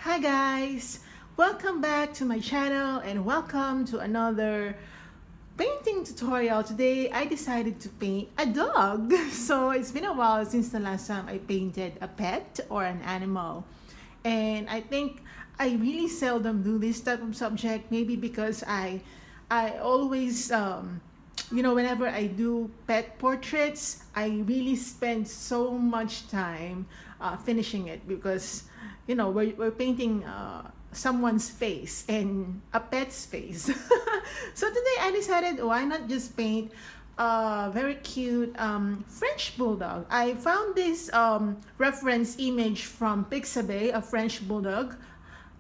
Hi guys! Welcome back to my channel and welcome to another painting tutorial. Today I decided to paint a dog. So it's been a while since the last time I painted a pet or an animal. And I think I really seldom do this type of subject, maybe because I always whenever I do pet portraits, I really spend so much time finishing it because we're painting someone's face and a pet's face. So today I decided, why not just paint a very cute French Bulldog. I found this reference image from Pixabay, a French Bulldog,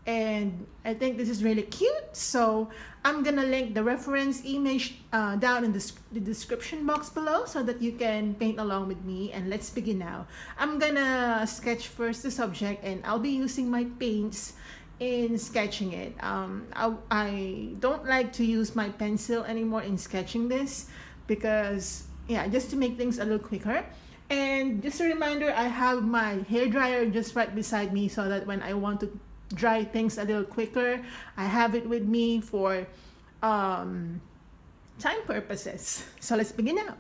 and I think this is really cute, so I'm gonna link the reference image down in the description box below so that you can paint along with me. And let's begin now. I'm gonna sketch first the subject and I'll be using my paints in sketching it. I don't like to use my pencil anymore in sketching this because, yeah, just to make things a little quicker. And just a reminder, I have my hair dryer just right beside me so that when I want to dry things a little quicker, I have it with me for time purposes. So let's begin now.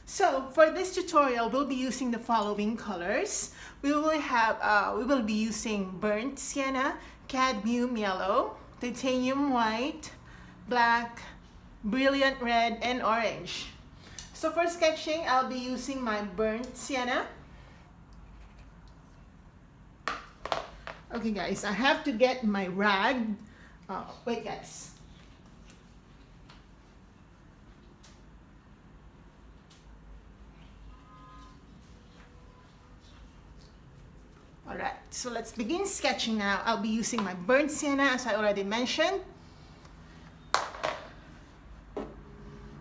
So for this tutorial, we'll be using the following colors. We will be using burnt sienna, cadmium yellow, titanium white, black, brilliant red, and orange. So for sketching, I'll be using my burnt sienna. Okay guys, I have to get my rag. Wait guys. Alright, so let's begin sketching now. I'll be using my burnt sienna as I already mentioned.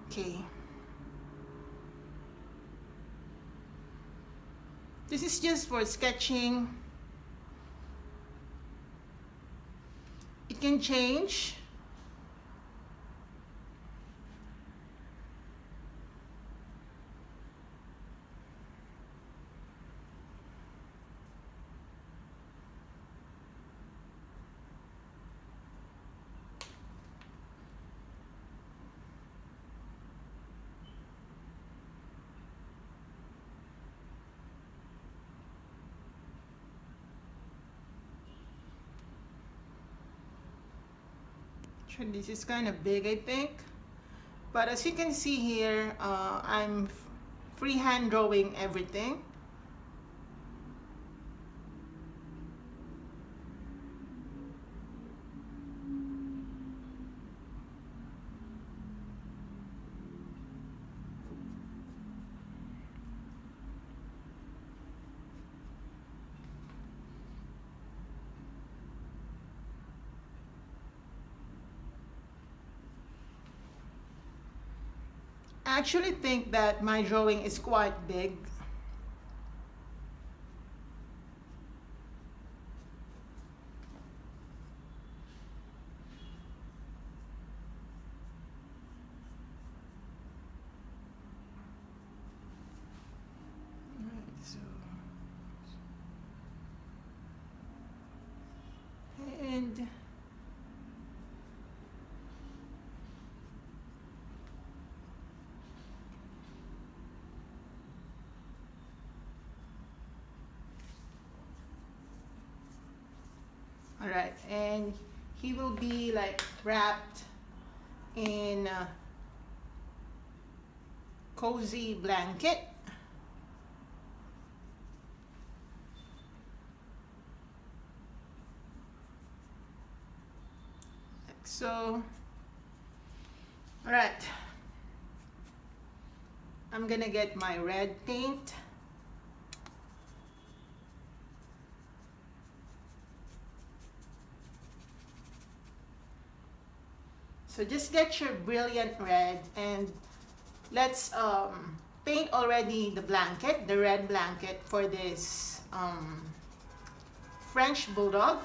Okay. This is just for sketching. It can change. This is kind of big, I think, but as you can see here, I'm freehand drawing everything. I actually think that my drawing is quite big. And all right, and he will be like wrapped in a cozy blanket. Like so. All right, I'm gonna get my red paint. So just get your brilliant red and let's paint already the blanket, the red blanket for this French Bulldog.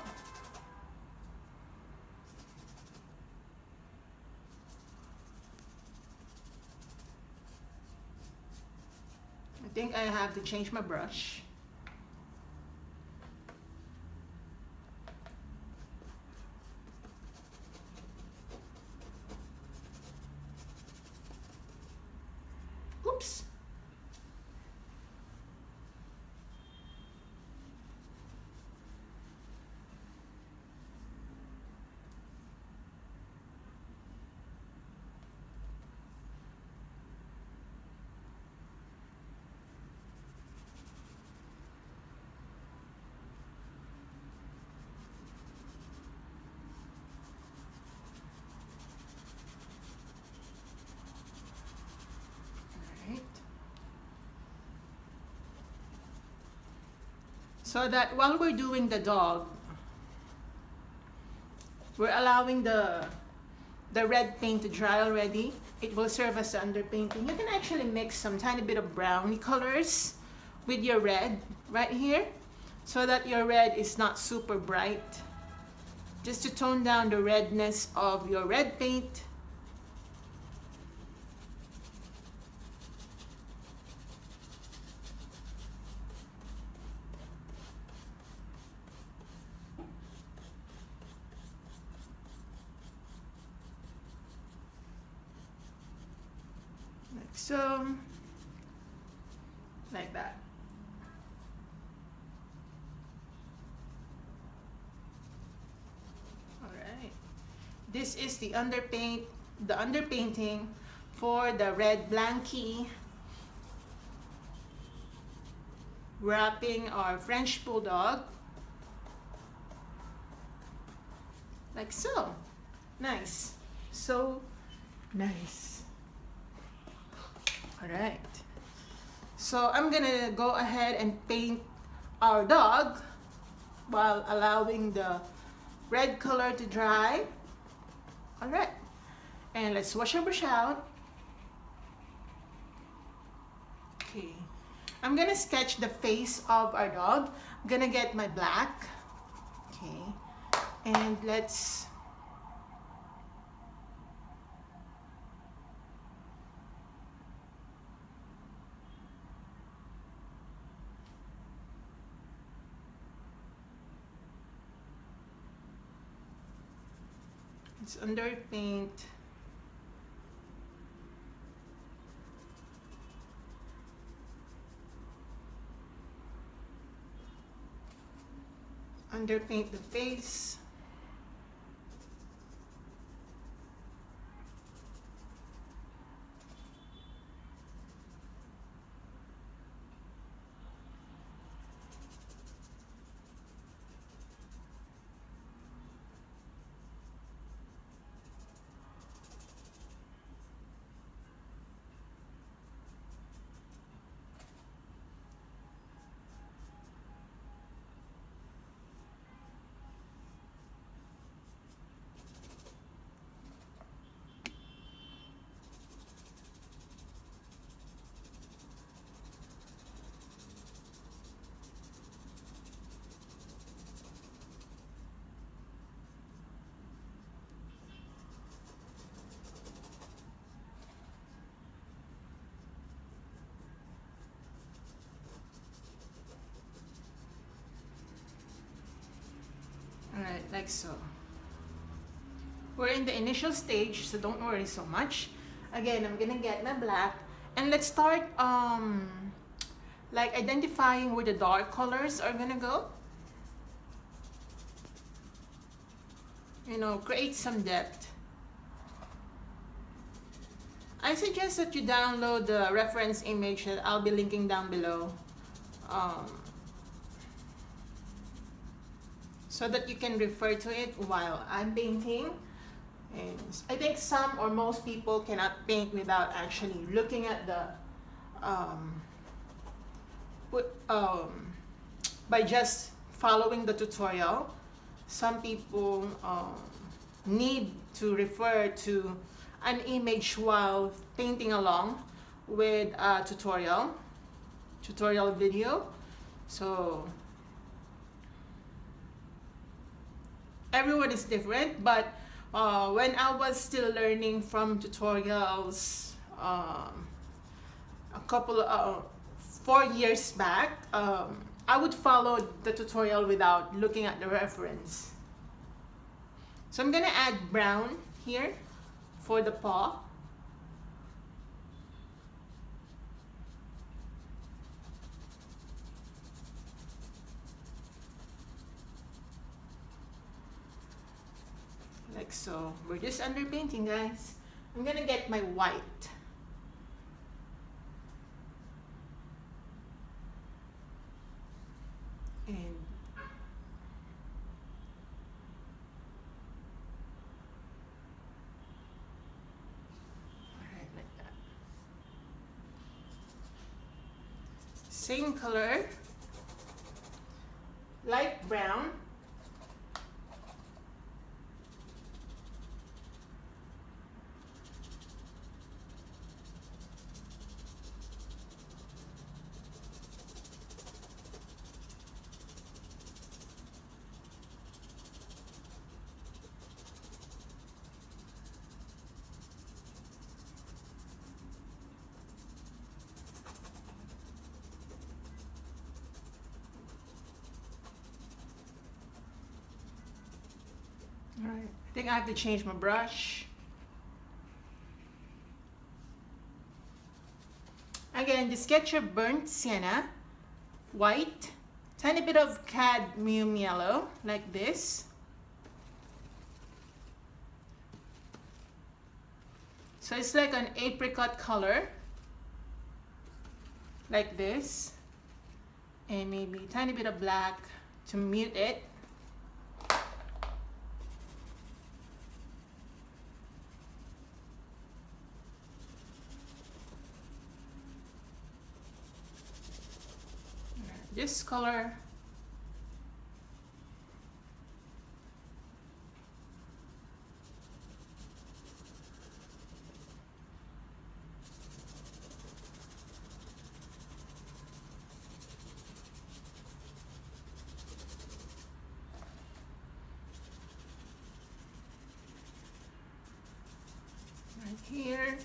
I think I have to change my brush. so that while we're doing the dog, we're allowing the red paint to dry already. It will serve as the underpainting. You can actually mix some tiny bit of browny colors with your red right here so that your red is not super bright. Just to tone down the redness of your red paint. Like so. Like that. Alright. This is the underpainting for the red blankie, wrapping our French Bulldog. Like so. Nice. So nice. Alright. So I'm gonna go ahead and paint our dog while allowing the red color to dry. Alright. And let's wash our brush out. Okay. I'm gonna sketch the face of our dog. I'm gonna get my black. Okay. And let's underpaint. Underpaint the face. Alright, like so. We're in the initial stage, so don't worry so much. Again, I'm gonna get my black and let's start like identifying where the dark colors are gonna go. You know, create some depth. I suggest that you download the reference image that I'll be linking down below. So that you can refer to it while I'm painting. And I think some or most people cannot paint without actually looking at the by just following the tutorial. Some people need to refer to an image while painting along with a tutorial video. So everyone is different, but when I was still learning from tutorials a couple 4 years back, I would follow the tutorial without looking at the reference. So I'm gonna add brown here for the paw. Like so. We're just underpainting, guys. I'm gonna get my white. And alright, like that. Same color light brown. All right, I think I have to change my brush. Again, just get your burnt sienna, white, tiny bit of cadmium yellow, like this. So it's like an apricot color, like this. And maybe a tiny bit of black to mute it. This color. Right here.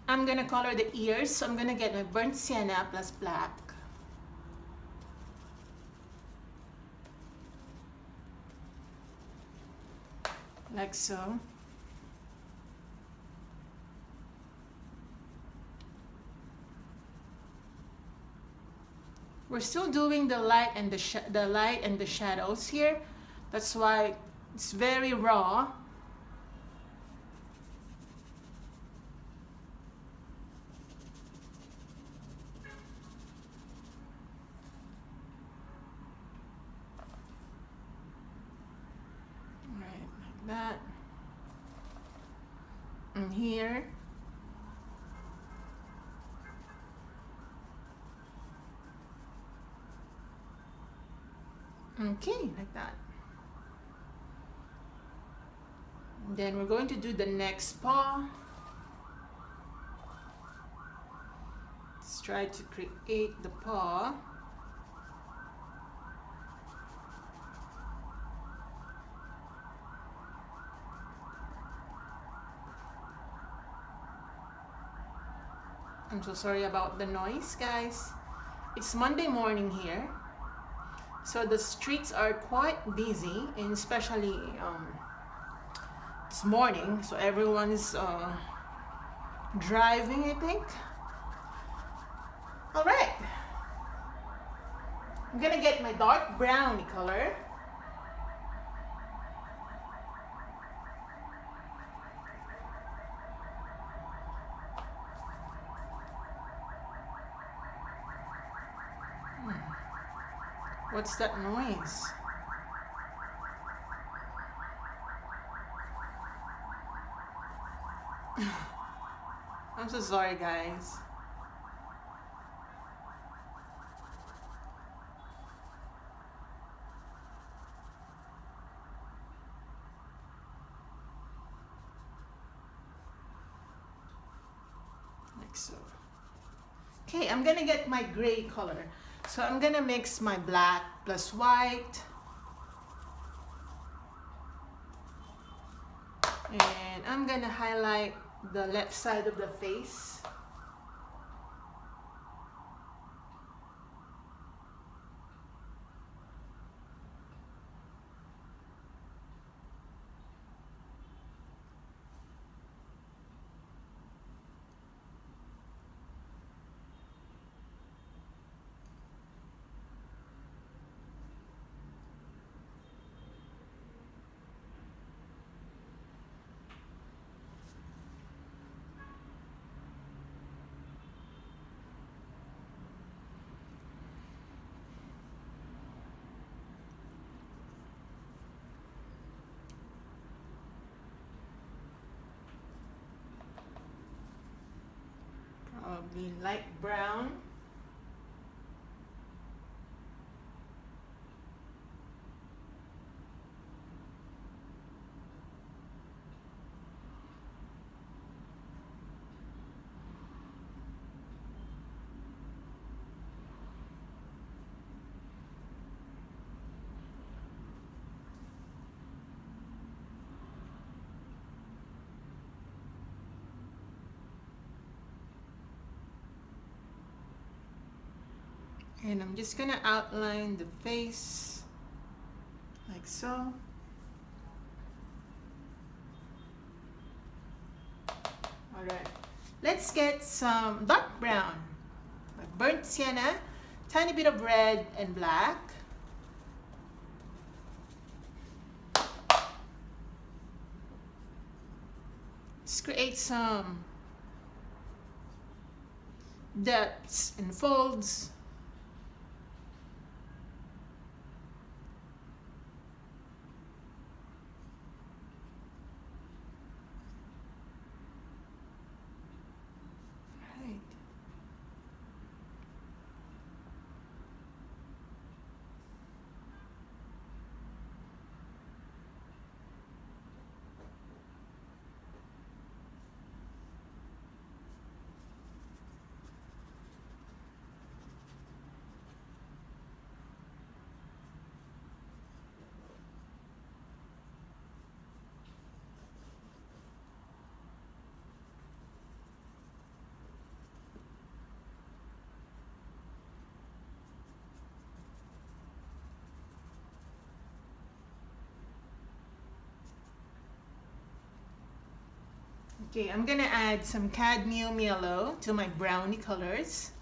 I'm gonna color the ears, so I'm gonna get my burnt sienna plus black. Like so. We're still doing the light and the shadows here. That's why it's very raw. That and here. Okay, like that. And then we're going to do the next paw. Let's try to create the paw. I'm so sorry about the noise, guys. It's Monday morning here, so the streets are quite busy, and especially it's morning, so everyone's driving, I think. All right, I'm gonna get my dark browny color. What's that noise? I'm so sorry, guys. Like so. Okay, I'm gonna get my gray color. So I'm gonna mix my black plus white. And I'm gonna highlight the left side of the face. probably light brown. And I'm just gonna outline the face like so. All right, let's get some dark brown, like burnt sienna, tiny bit of red and black. Let's create some depths and folds. Okay, I'm gonna add some cadmium yellow to my brownie colors.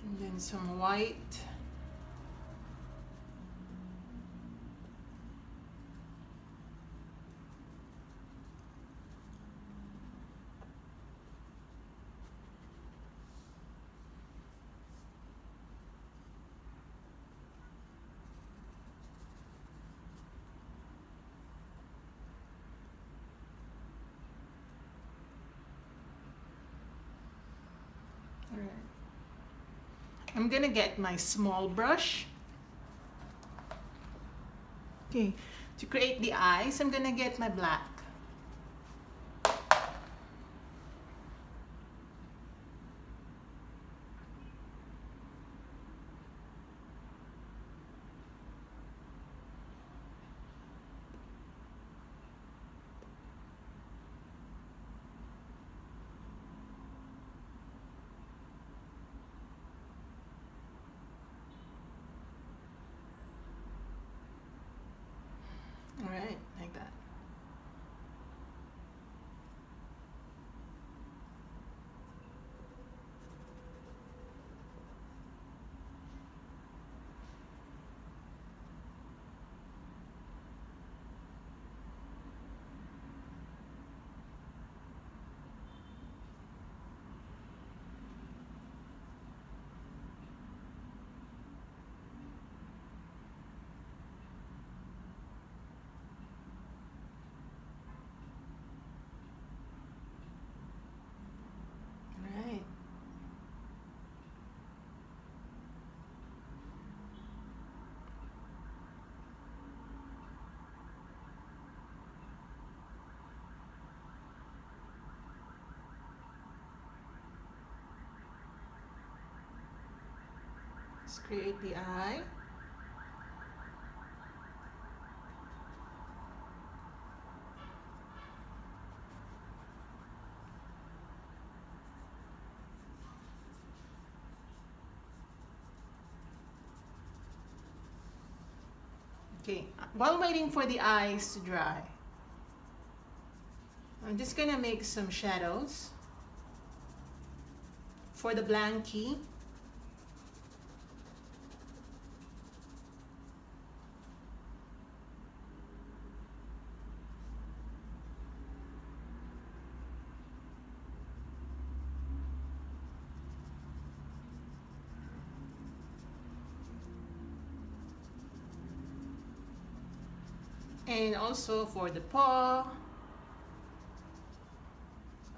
And then some white. All right. I'm gonna get my small brush. Okay, to create the eyes, I'm gonna get my black. All right, like that. All right. Let's create the eye. Okay, while waiting for the eyes to dry, I'm just gonna make some shadows for the blankie. And also for the paw.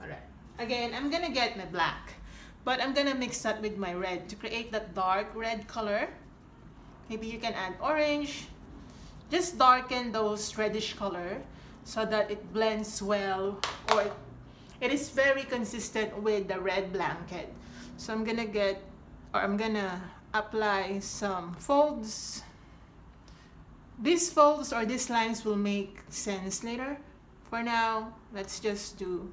Alright, again, I'm gonna get my black, but I'm gonna mix that with my red to create that dark red color. Maybe you can add orange. Just darken those reddish color so that it blends well, or it is very consistent with the red blanket. So I'm gonna apply some folds. These folds or these lines will make sense later. For now, let's just do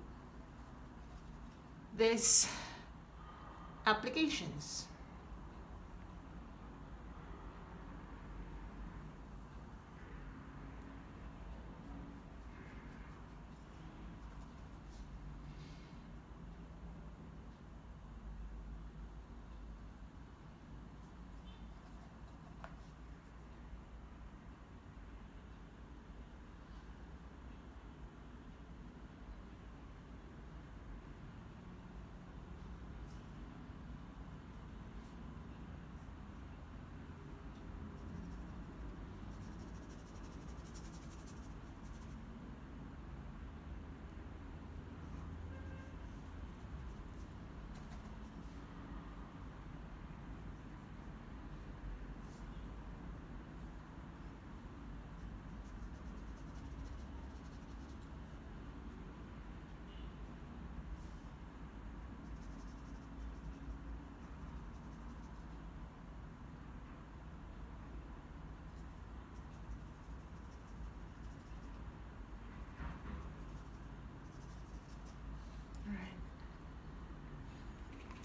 these applications.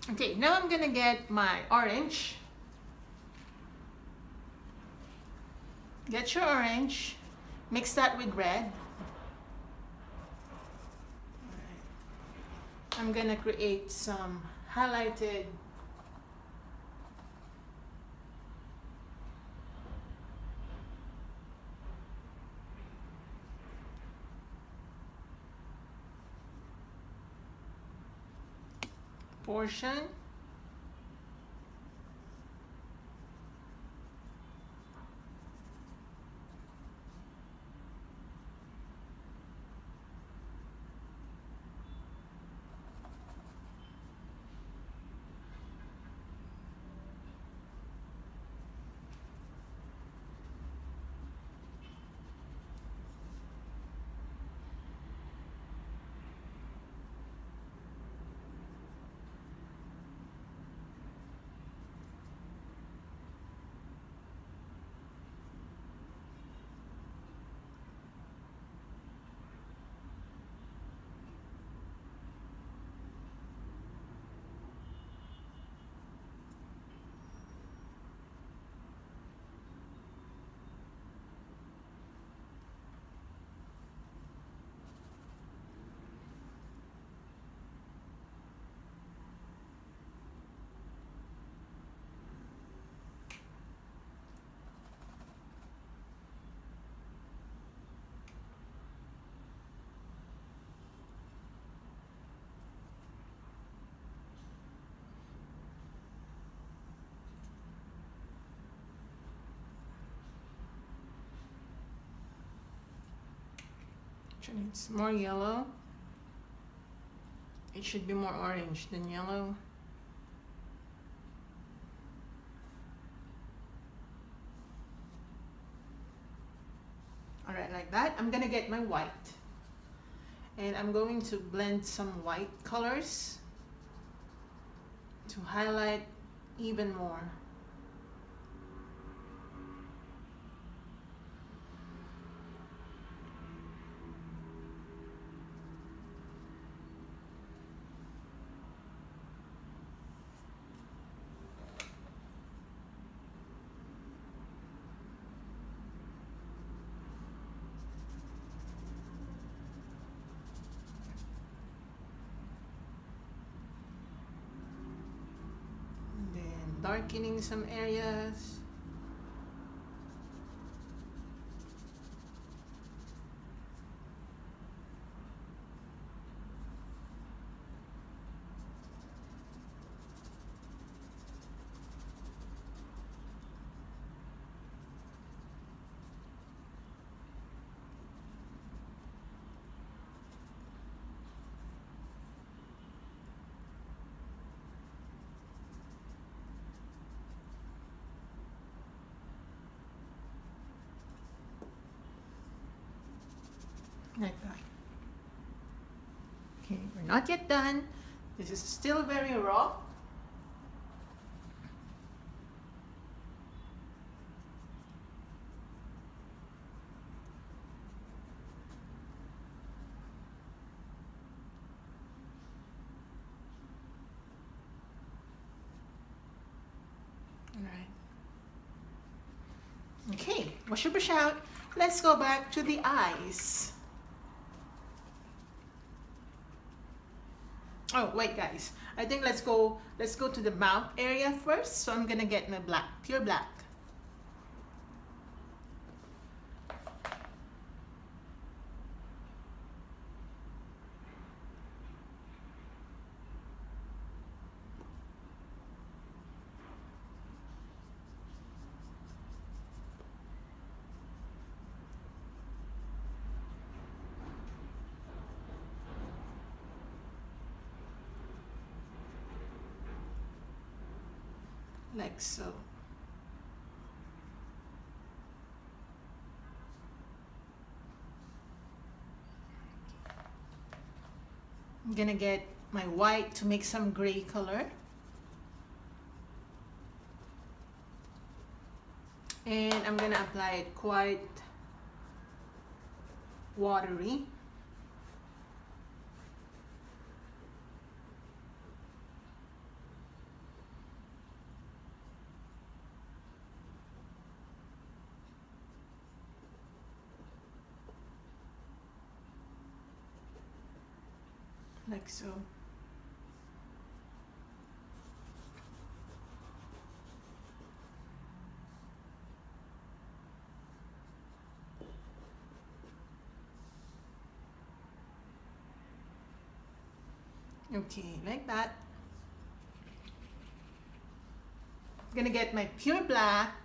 Okay, now I'm gonna get my orange. Get your orange, mix that with red. I'm gonna create some highlighted portion. Actually, it's more yellow. It should be more orange than yellow. Alright, like that. I'm gonna get my white. And I'm going to blend some white colors to highlight even more. darkening some areas. Like that. Okay, we're not yet done. This is still very raw. All right. Okay, wash your brush out. Let's go back to the eyes. Oh wait guys, I think let's go to the mouth area first. So I'm gonna get my black, pure black. Like so. I'm gonna get my white to make some gray color. And I'm gonna apply it quite watery. Like so. Okay, like that. I'm gonna get my pure black.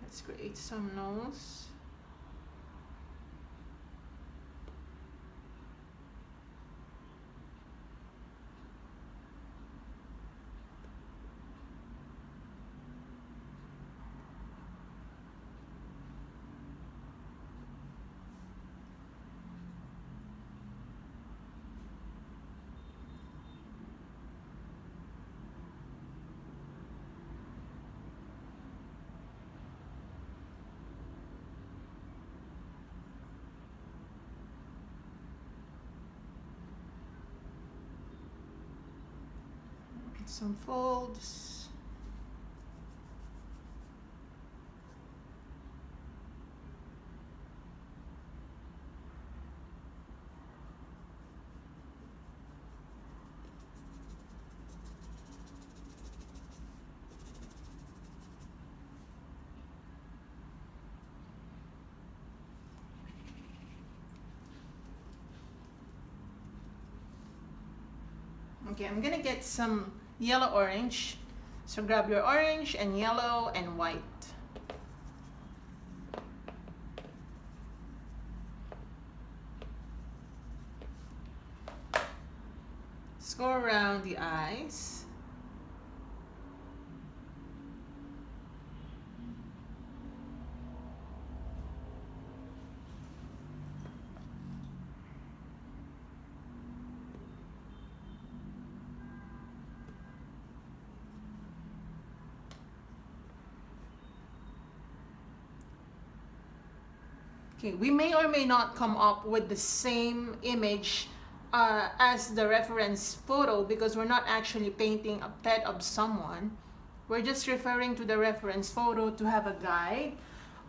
Let's create some nose. Some folds. Okay, I'm gonna get some yellow orange. So grab your orange and yellow and white. Let's go around the eyes. Okay, we may or may not come up with the same image as the reference photo because we're not actually painting a pet of someone. We're just referring to the reference photo to have a guide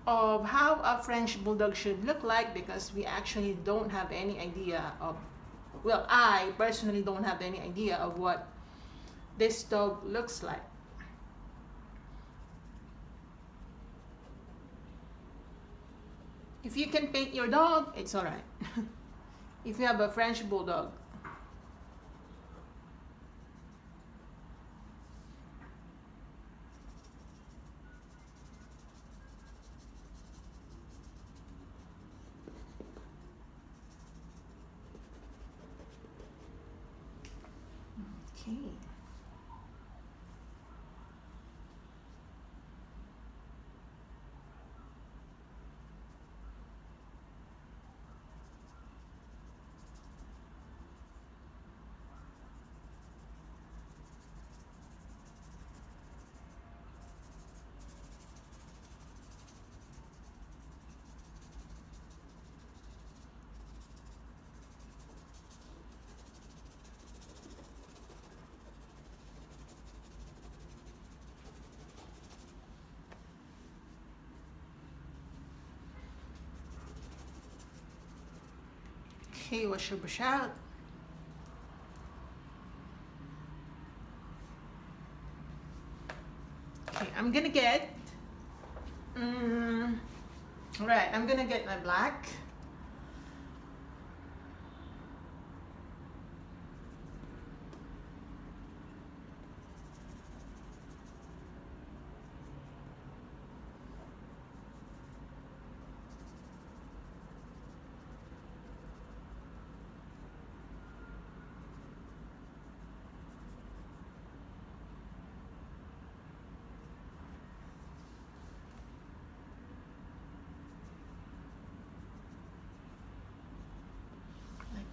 of how a French Bulldog should look like, because we actually don't have any idea of, well, I personally don't have any idea of what this dog looks like. If you can paint your dog, it's alright. If you have a French Bulldog. Okay. Okay, wash your brush out. Okay, I'm gonna get, right, I'm gonna get my black.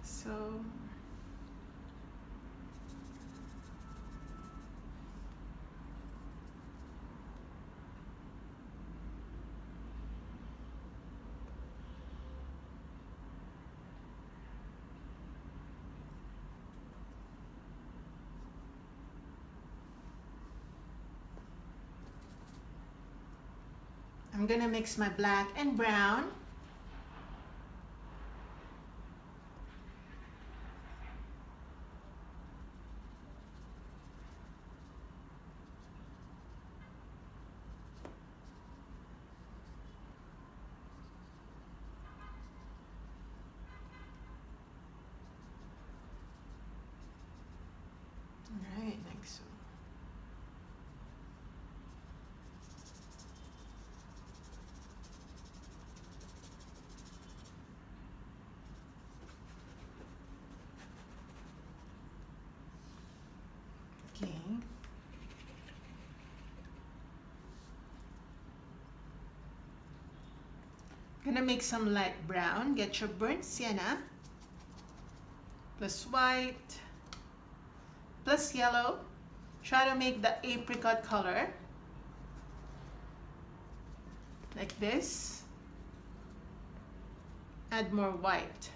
So I'm gonna mix my black and brown. Alright, like so. Okay. Gonna make some light brown. Get your burnt sienna plus white plus yellow. Try to make the apricot color like this. Add more white.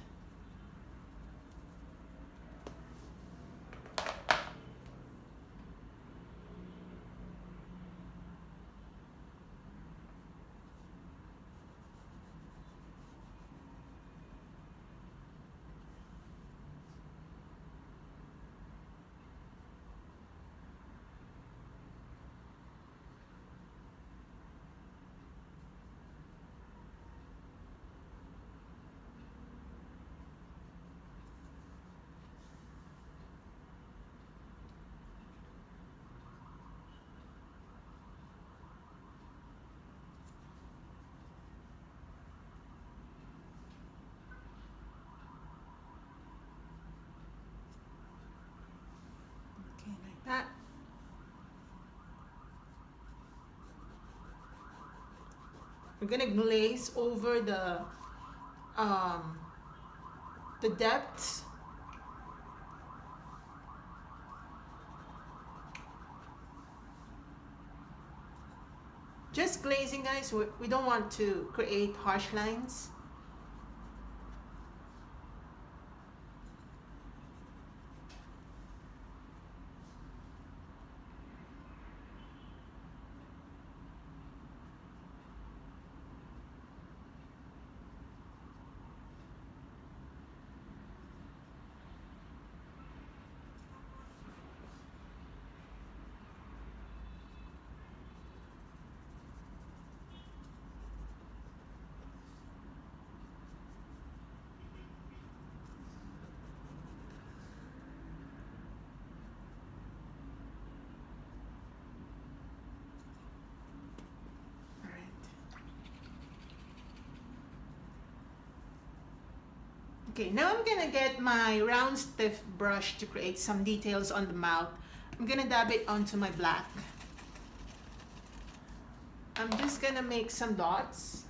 That. We're gonna glaze over the depths. Just glazing, guys. We don't want to create harsh lines. Okay, now I'm gonna get my round stiff brush to create some details on the mouth. I'm gonna dab it onto my black. I'm just gonna make some dots.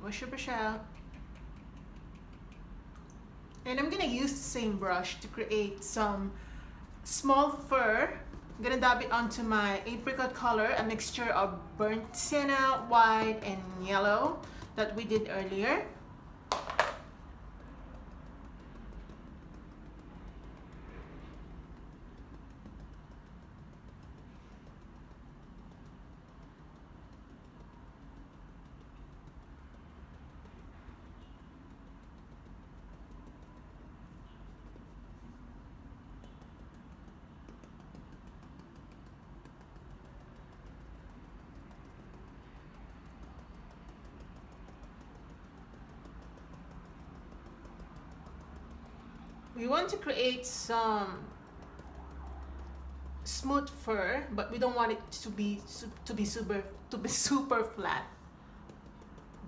Wash your brush out. And I'm gonna use the same brush to create some small fur. I'm gonna dab it onto my apricot color, a mixture of burnt sienna, white, and yellow that we did earlier. We want to create some smooth fur, but we don't want it to be super flat.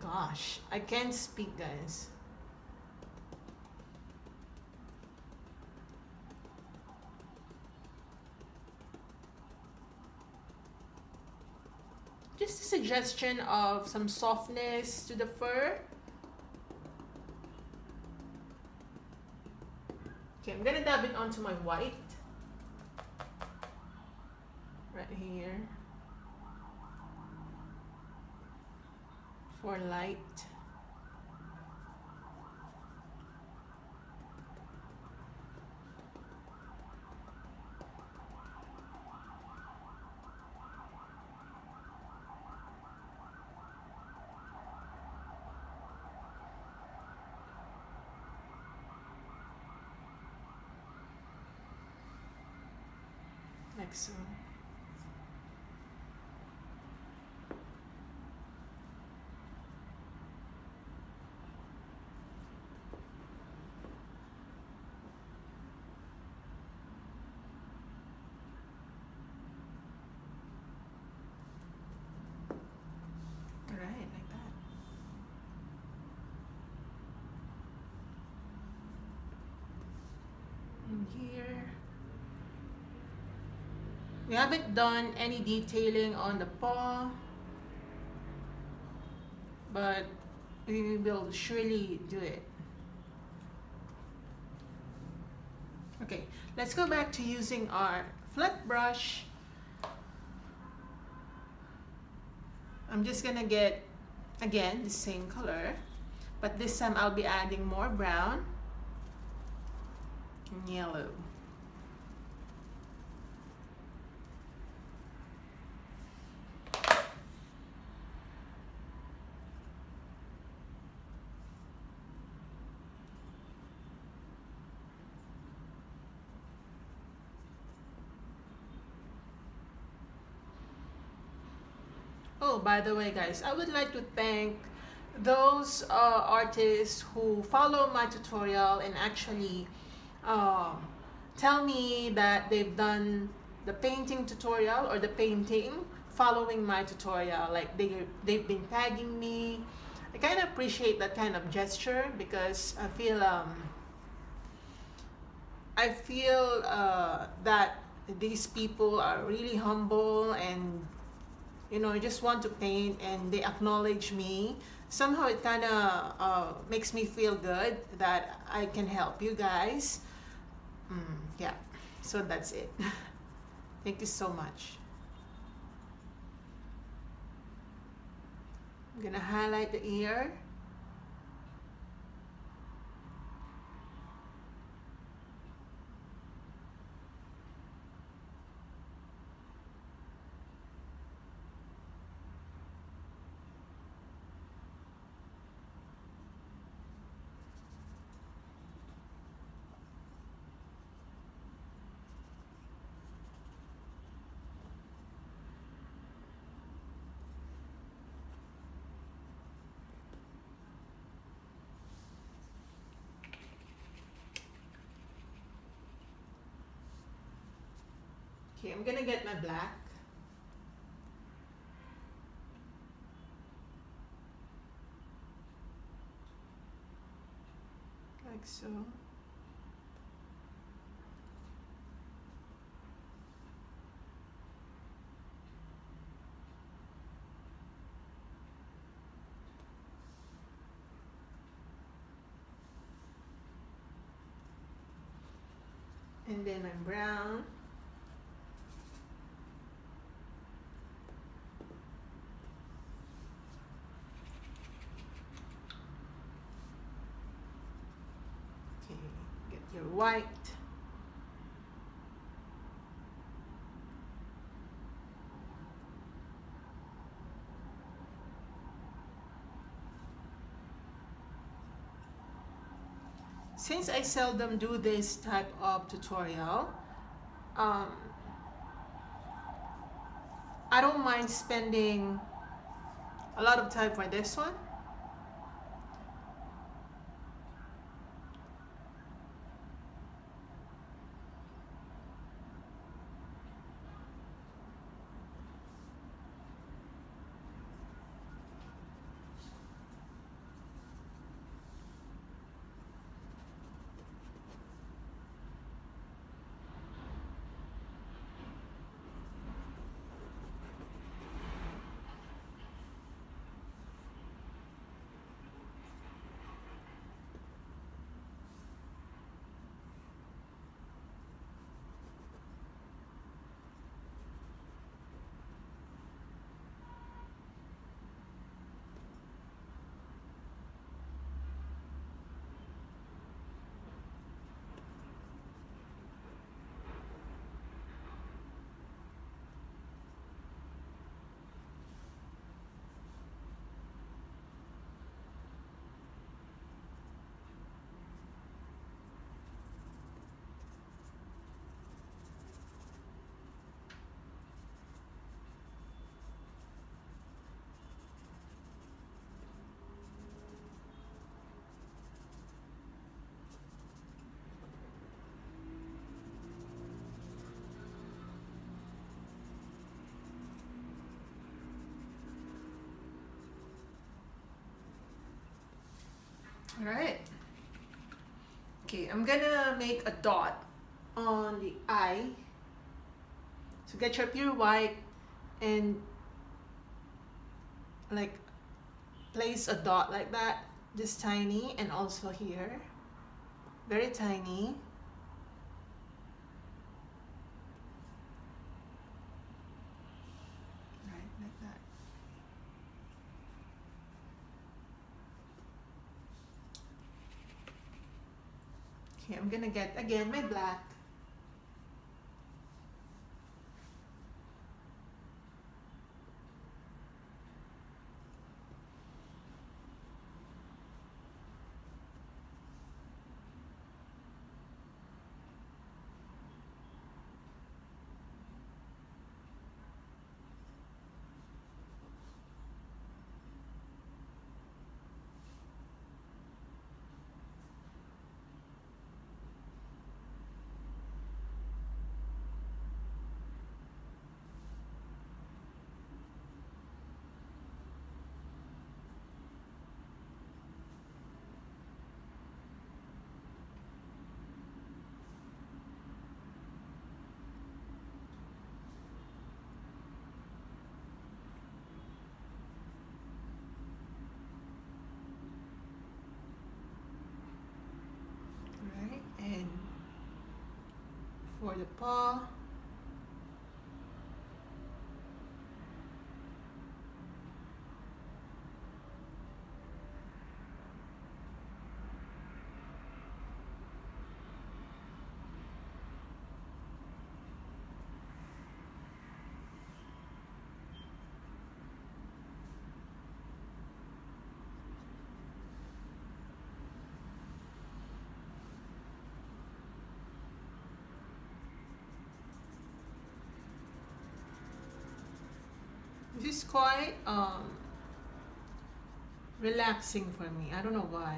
Gosh, I can't speak, guys. Just a suggestion of some softness to the fur. Okay, I'm gonna dab it onto my white. Right here. For light. Like so. Like that. And here. We haven't done any detailing on the paw, but we will surely do it. Okay, let's go back to using our flat brush. I'm just gonna get, again, the same color, but this time I'll be adding more brown and yellow. Oh, by the way, guys, I would like to thank those artists who follow my tutorial and actually tell me that they've done the painting tutorial or the painting following my tutorial. Like they've been tagging me. I kind of appreciate that kind of gesture because I feel that these people are really humble and, you know, just want to paint and they acknowledge me. Somehow it kind of makes me feel good that I can help you guys. Yeah, so that's it. Thank you so much. I'm gonna highlight the ear. Okay, I'm gonna get my black. Like so. And then my brown. Okay, get your white. Since I seldom do this type of tutorial, I don't mind spending a lot of time for this one. All right. Okay, I'm gonna make a dot on the eye. So get your pure white and like place a dot like that, this tiny, and also here, very tiny. Right, like that. Okay, I'm gonna get again my black. Right, and for the paw, this is quite relaxing for me. I don't know why.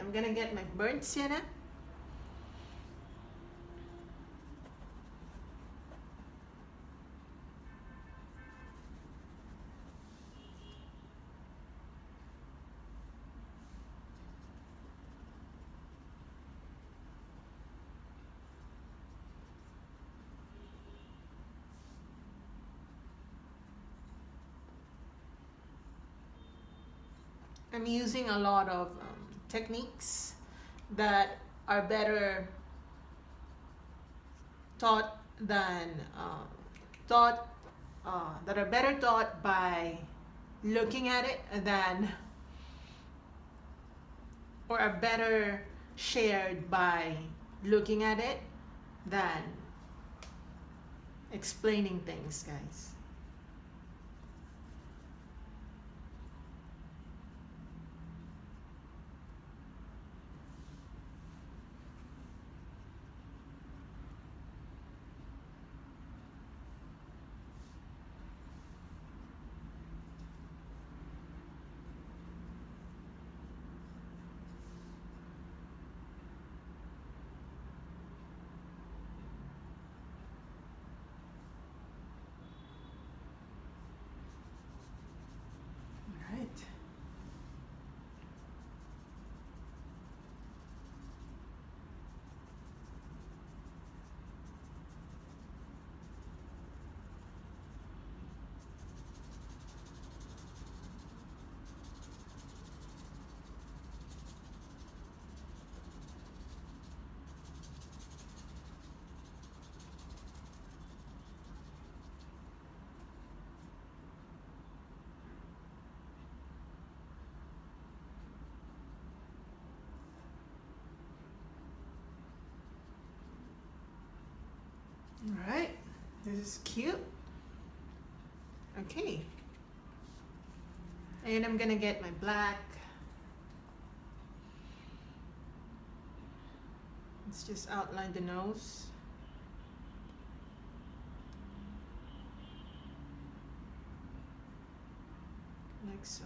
I'm gonna get my burnt sienna. I'm using a lot of techniques that are better taught than that are better taught by looking at it than, or are better shared by looking at it than explaining things, guys. Right. All right, this is cute. Okay, and I'm gonna get my black. Let's just outline the nose. Like so.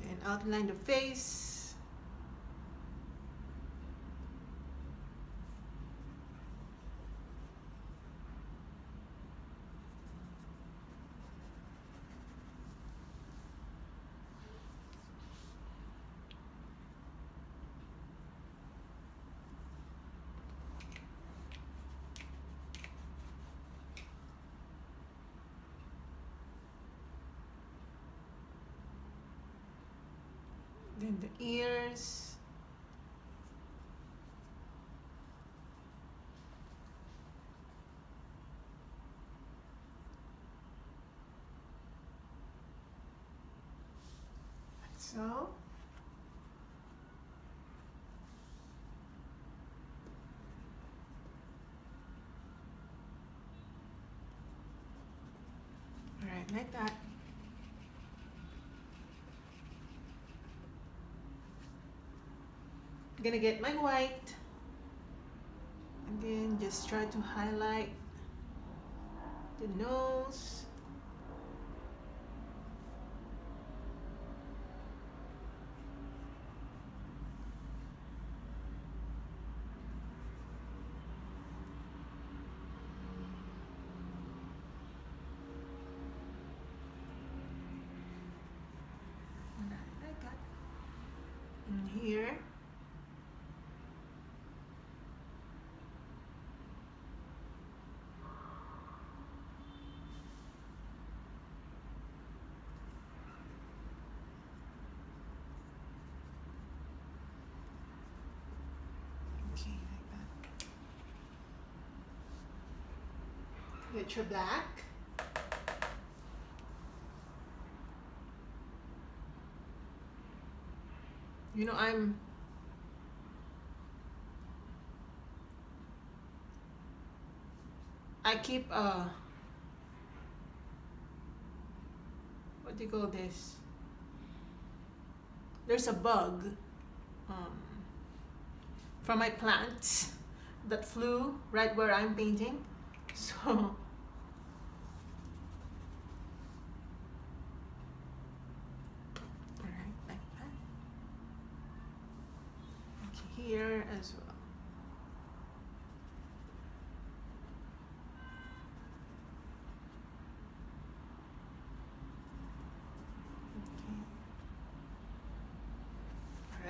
And outline the face. Then the ears. Like so. All right, like that. I'm gonna get my white. Again, just try to highlight the nose. Like that. And here. Okay, like that. Get your black. You know, I keep what do you call this? There's a bug from my plants that flew right where I'm painting. So all right, like that. Okay, here as well.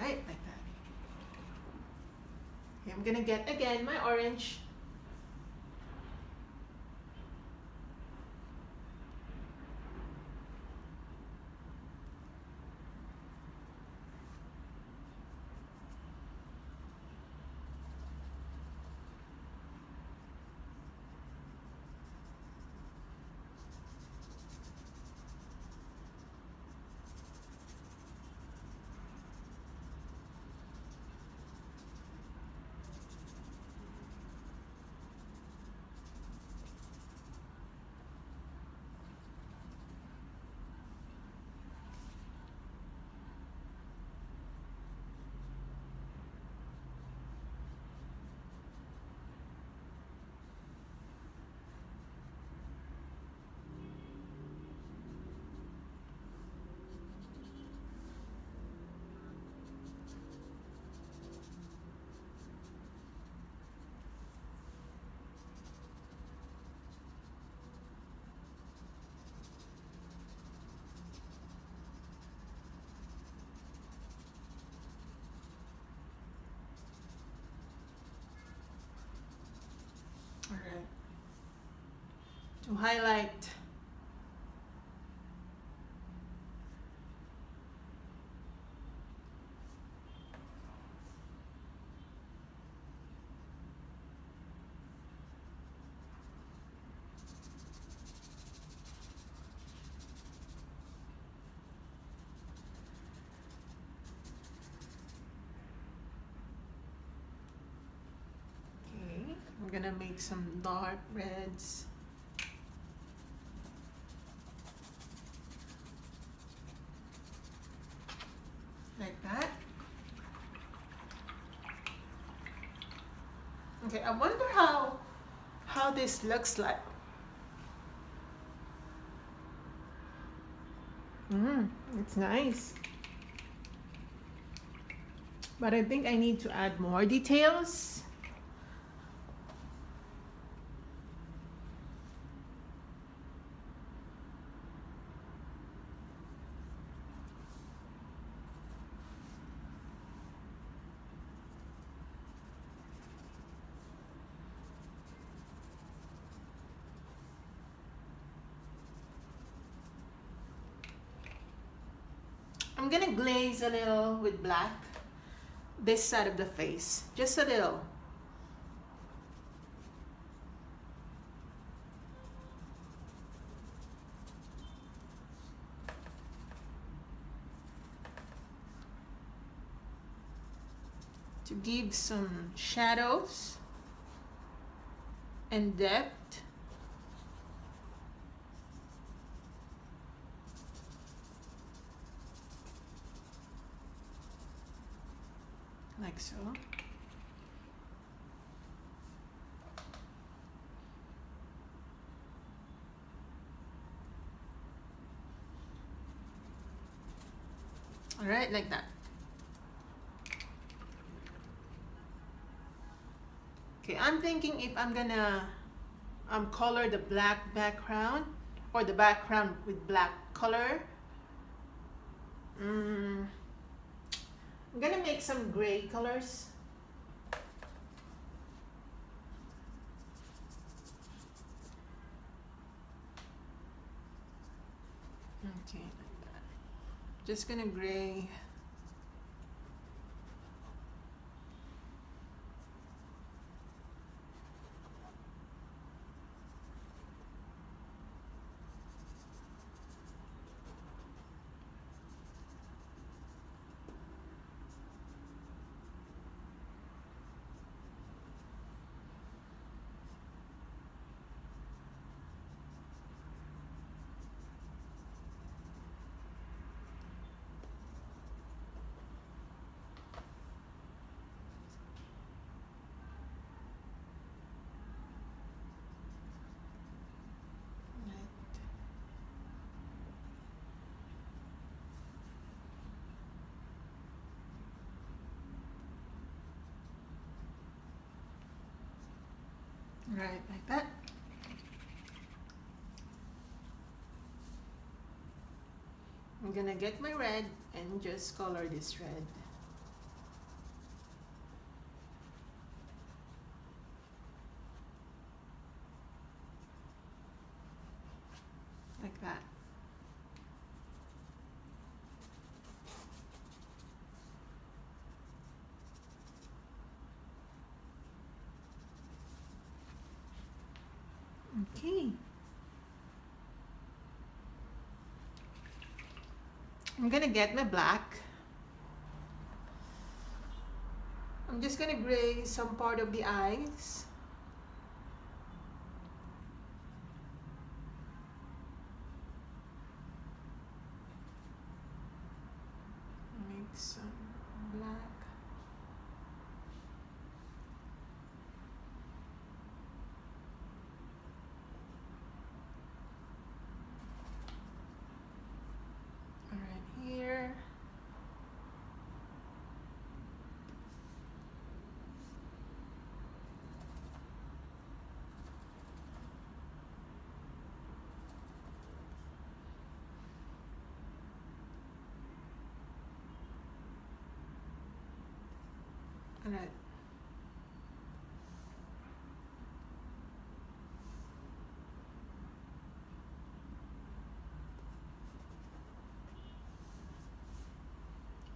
Right, like that. Okay, I'm gonna get again my orange. All right. To highlight. Okay, I'm gonna make some dark reds. Like that. Okay, I wonder how this looks like. It's nice. But I think I need to add more details. I'm gonna glaze a little with black this side of the face, just a little. To give some shadows and depth. Like so. All right, like that. Okay, I'm thinking if I'm gonna color the black background or the background with black color. I'm gonna make some gray colors. Okay, like that. Just gonna gray. Right, like that. I'm gonna get my red and just color this red. Like that. Okay. I'm gonna get my black. I'm just gonna gray some part of the eyes. Make some black. Right here. All right.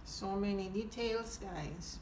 So many details, guys.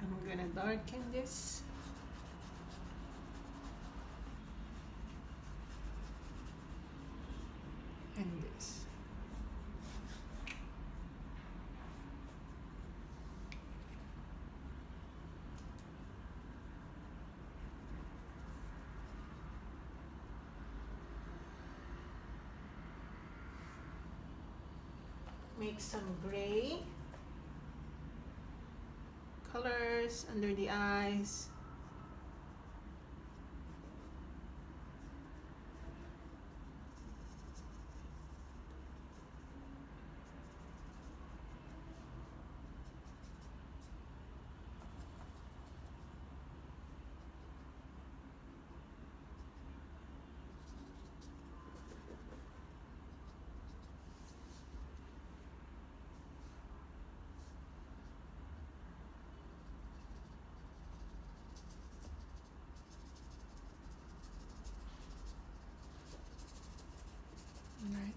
I'm gonna darken this. And this. Make some gray colors under the eyes. Right.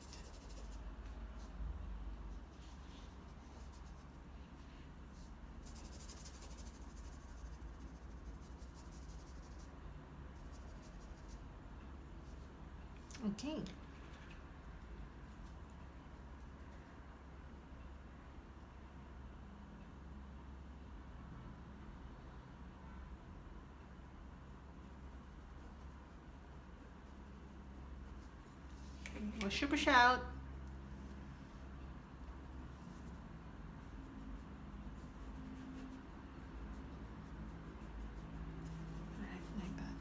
Okay. Wash your brush out. Right, like that.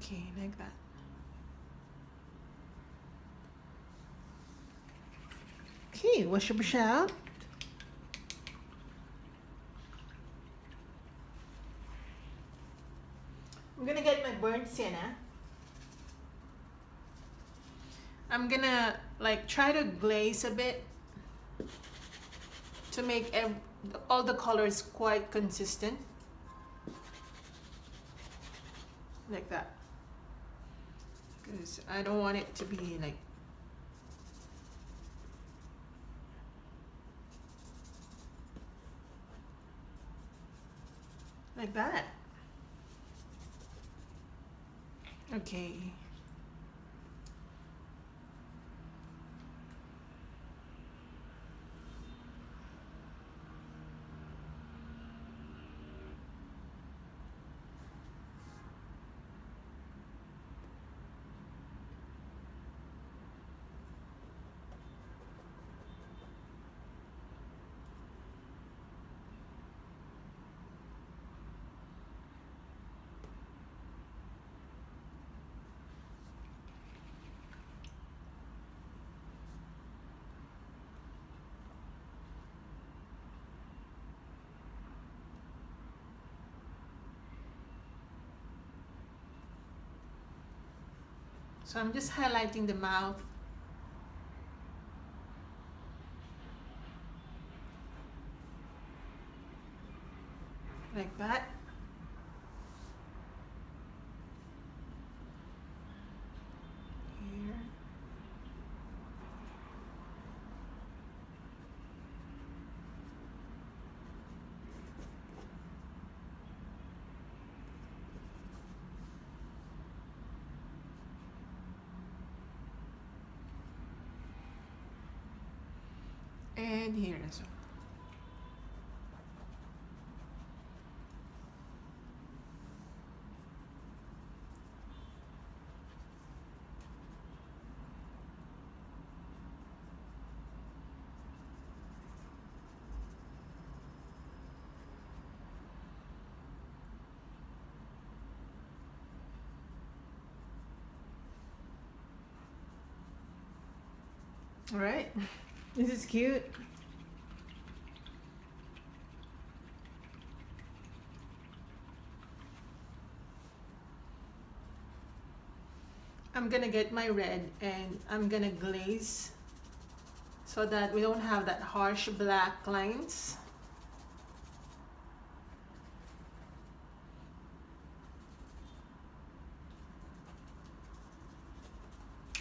Okay, like that. Okay, wash your brush out. I'm gonna get my burnt sienna. I'm gonna like try to glaze a bit to make all the colors quite consistent. Like that. Because I don't want it to be like that. Okay. So I'm just highlighting the mouth. Like that. Here. And here as well. All right, this is cute. I'm gonna get my red and I'm gonna glaze so that we don't have that harsh black lines.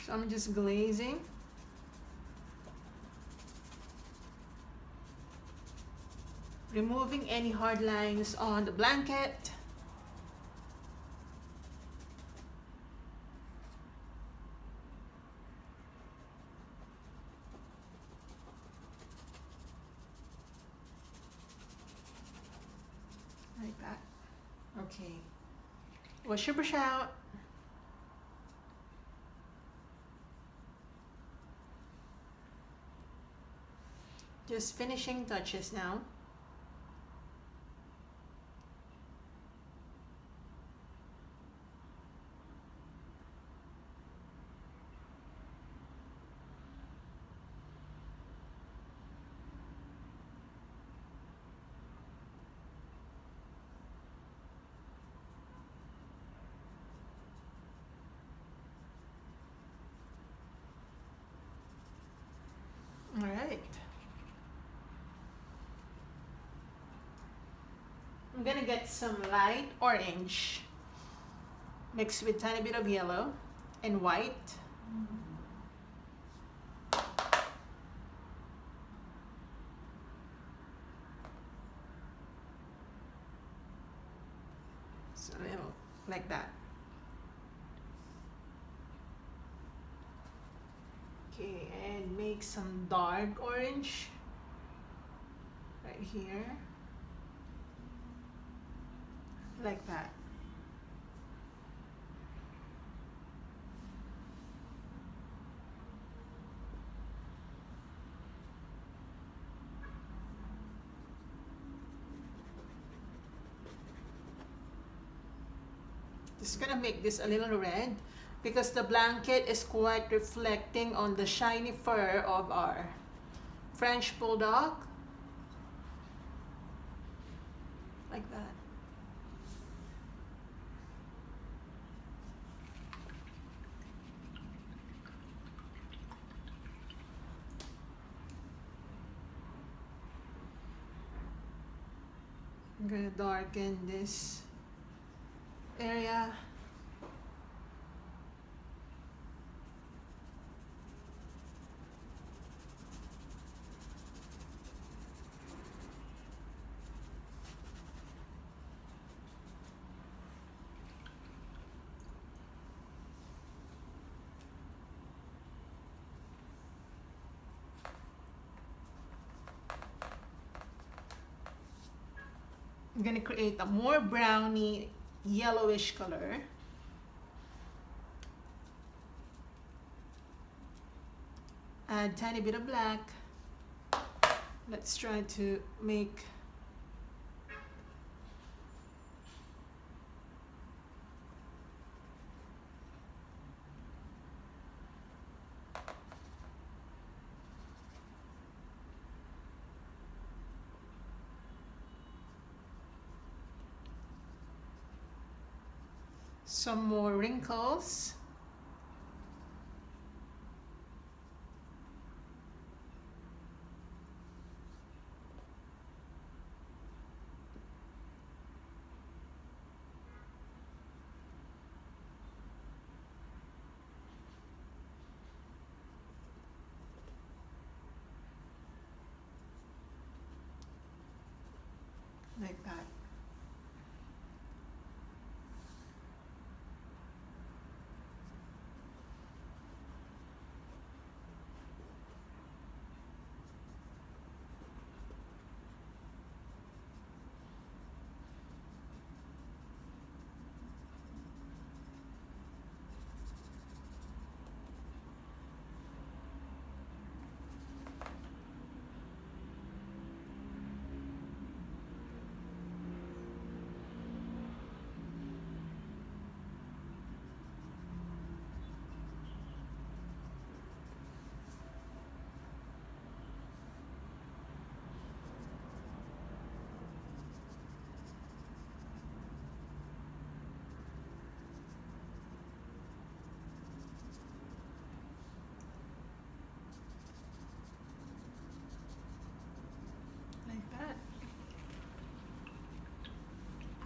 So I'm just glazing. Removing any hard lines on the blanket. Like that. Okay. Wash your brush out. Just finishing touches now. All right. I'm gonna get some light orange mixed with tiny bit of yellow and white. So a little like that. Okay, and make some dark orange right here. Like that. Just gonna make this a little red because the blanket is quite reflecting on the shiny fur of our French Bulldog. Like that. I'm gonna darken this area. I'm gonna create a more browny yellowish color. Add tiny bit of black. Let's try to make some more wrinkles. Like that.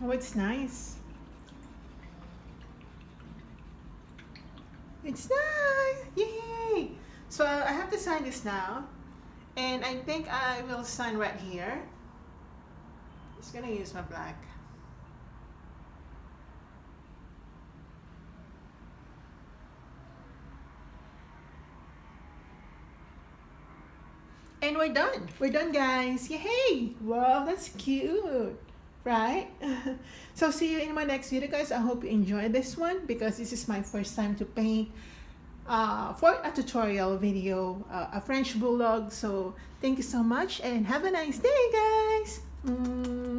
Oh, it's nice. It's nice! Yay! So I have to sign this now. And I think I will sign right here. Just gonna use my black. And we're done. We're done, guys. Yay! Wow, that's cute. Right? So see you in my next video, guys. I hope you enjoyed this one because this is my first time to paint for a tutorial video, a French Bulldog. So thank you so much and have a nice day, guys.